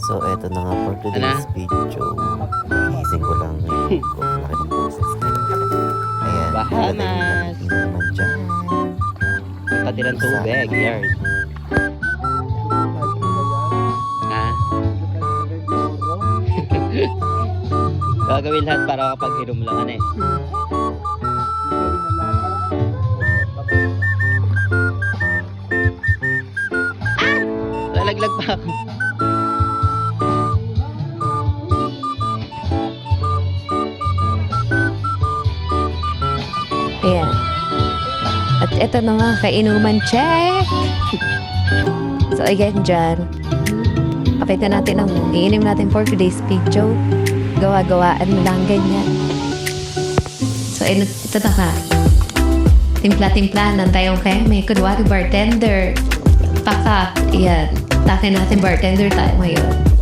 So, eto na nga for today's video. Gising ko lang ngayon ko. Laki ng boses ko. Ayan. Bahamas. Inuman dyan. Katilang tubig, yard. Ah. Gagawin lahat para makapag-inom lang ano eh. Lalaglag pa ako. Ayan. At ito na nga, kainuman check! So again dyan, kapitan natin ang iinim natin for today's video. Gawa-gawaan mo lang ganyan. So ito na ka. Timpla-timpla ng tayong keme. Kunwari bartender. Pakak. Ayan. Takin natin bartender tayo ngayon.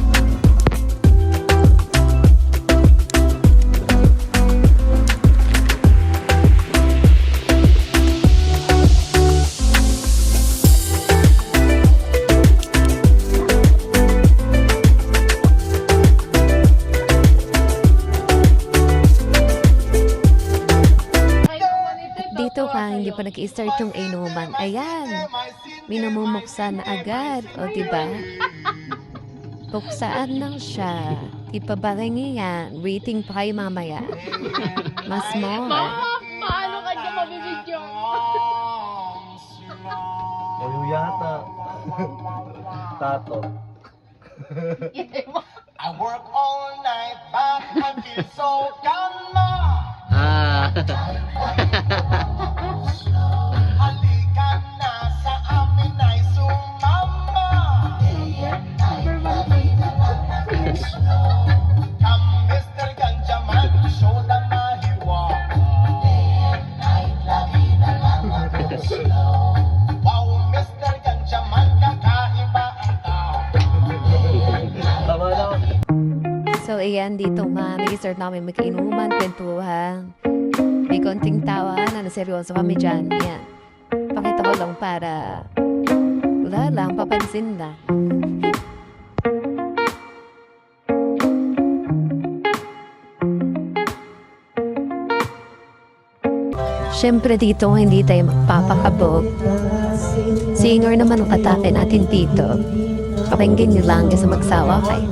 Dito ka, hindi pa nag-i-start yung inuman. Ayan. Minumumuksa na agad. O, diba? Buksaan lang siya. Di pa baringi yan. Waiting pa kayo mamaya. Mas more. Paano kanya mabibidyo? Kayo yata. Tato. I work all night, but I feel so gone. Ah. Halika na sa amin ay sumama. Come, Mr. Ganjaman, show the mahiwa. Wow, Mr. Ganjaman, kakaiba ang tao. Tama na. So, ayan, dito nga, nag-start namin magkainuman, kwentuhan. May konting tawa na seryoso kami dyan. Ayan. Pakita ko lang para wala lang, papansin lang. Siyempre dito, hindi tayo magpapakabog. Singer naman ang katapin natin dito. Pakinggan nyo lang kasi magsawa kayo.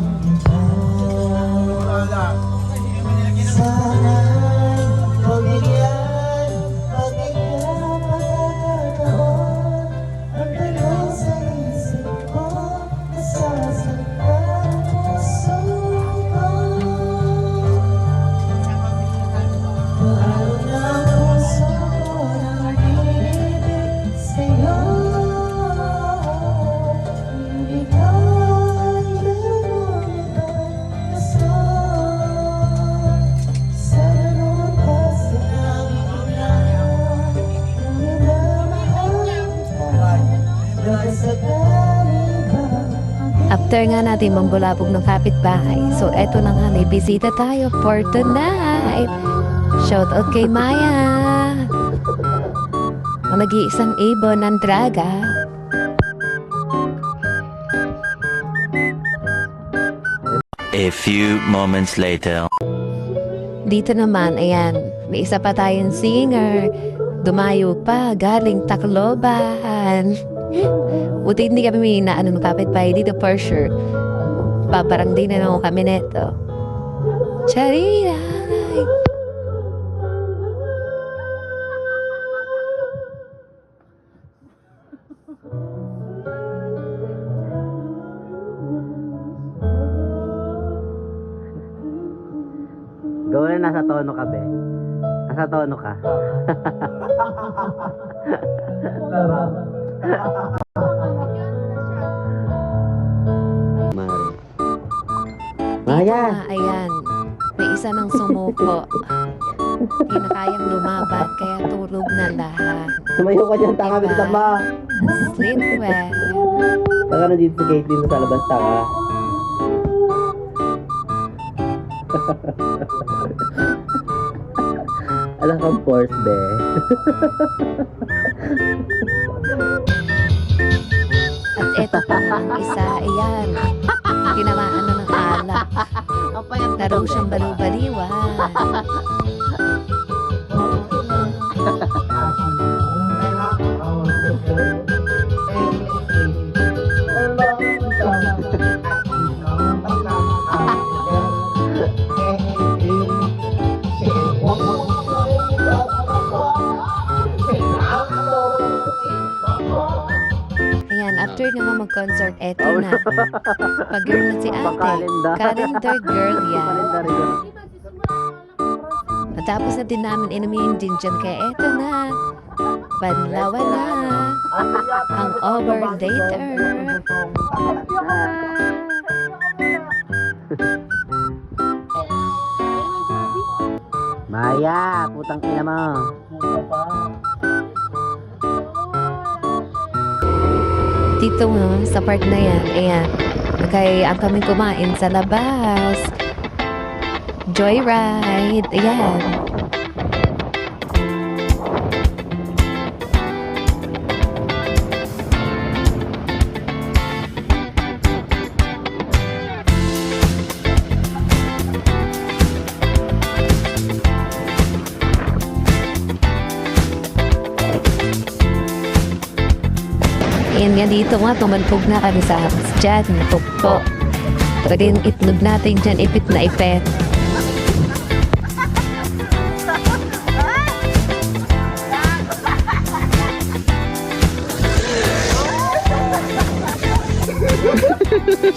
After nga natin mambulabog ng kapitbahay, so eto na nga, may bisita tayo for tonight. Shout out kay Maya. Ang nag-iisang ibon ng draga. A few moments later. Dito naman, ayan, may isa pa tayong singer. Dumayo pa, galing Tacloban. Buti hindi kami may inaano ng kapitbahay dito for sure. Paparang din na lang kami neto. Chariray! Gawin na, nasa tono ka, be. Nasa tono ka. Mari. Maya! Ayan, may isa nang sumuko. Hindi na kayang lumaban, kaya tulog na lahat. Tumayo ka dyan, tanga, bilisan mo. Sleep well. Baka na dito si Caitlyn sa labas, tanga. Alam kang force, be. At eto pa nga ang isa, ayan. Tinamaan Ang payat mo Laro daw, siyang be. baliw-baliwa. Ayan, after nga mag-concert, eto na. Pag-girl na si ate. Pang-calendar. Calendar girl yan. Kalendaryo. Matapos na din namin inumin din dyan, kaya eto na. Banlawa na. Ang over later. Maya, putang ina mo. Dito nga, sa part na yan, ayan. Kaya ang kami kumain sa labas. Joyride. Ayan. Ayan nga dito nga, tumalpog na kami sa house dyan. Napukpo. Talaga yung itlog natin dyan, ipit na ipet.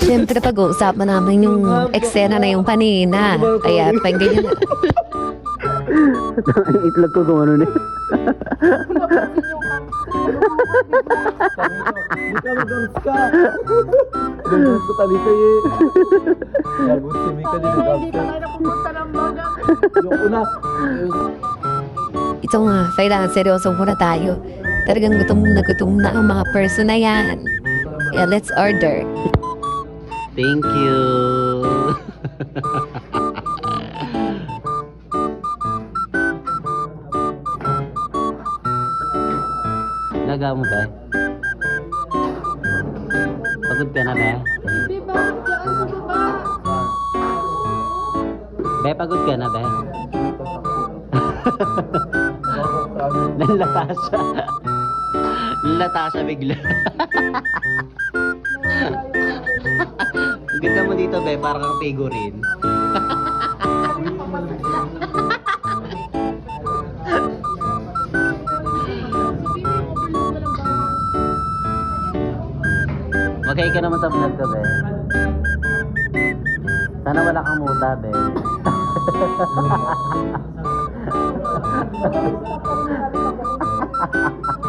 Siyempre pag-uusapan namin yung eksena na yung kanina. Kaya pangganyan na. Ang itlog ko kung ano na. Hindi pa tayo napupunta ng baga. Ito nga, kailangan seryoso muna tayo. Talagang gutom na ang mga person na yan. Yeah, let's order. Thank you. Laga mo ba? Pagod ka na ba? Hindi ba? Diyan sa baba. Be, pagod ka na ba? Nalata siya. Nalata siya bigla. Ang ganda mo dito, be. Parang kang figurine. Okay ka naman sa vlog ko, be. Sana wala kang muta, be.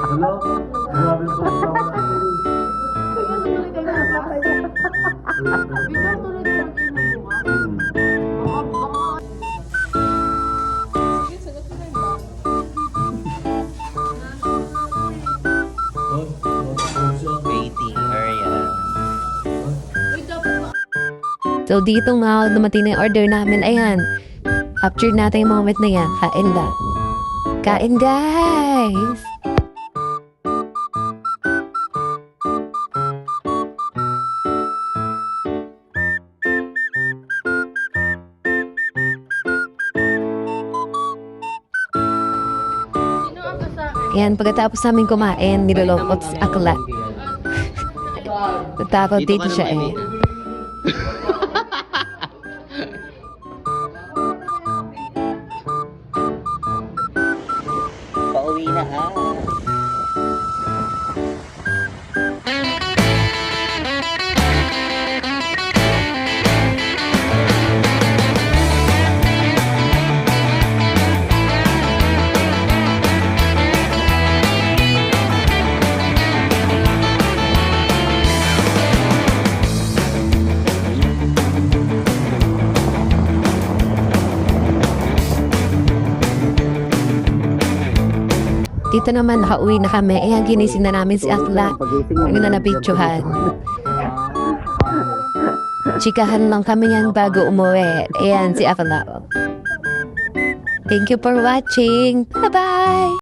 Hello? Grabe po. Bigyan tuloy kayo ng bahay. Bigyan tuloy kayo ng bukas. Sige, sagot ko na yung bago. Waiting area. Uy, dapat ba? So dito nga dumating na yung order namin. Ayan. After natin yung moment na yan, kain lang. Kain guys! Sino ang kasama? Ayan, pagkatapos namin kumain, nilolokot si Akla. Natakot dito siya eh. Pauwi na, ha? Dito naman, nakauwi na kami. Ayan, ginising na namin si Akla. Ano na napictuhan. Chikahan lang kami yan bago umuwi. Ayan, si Akla. Thank you for watching. Bye-bye!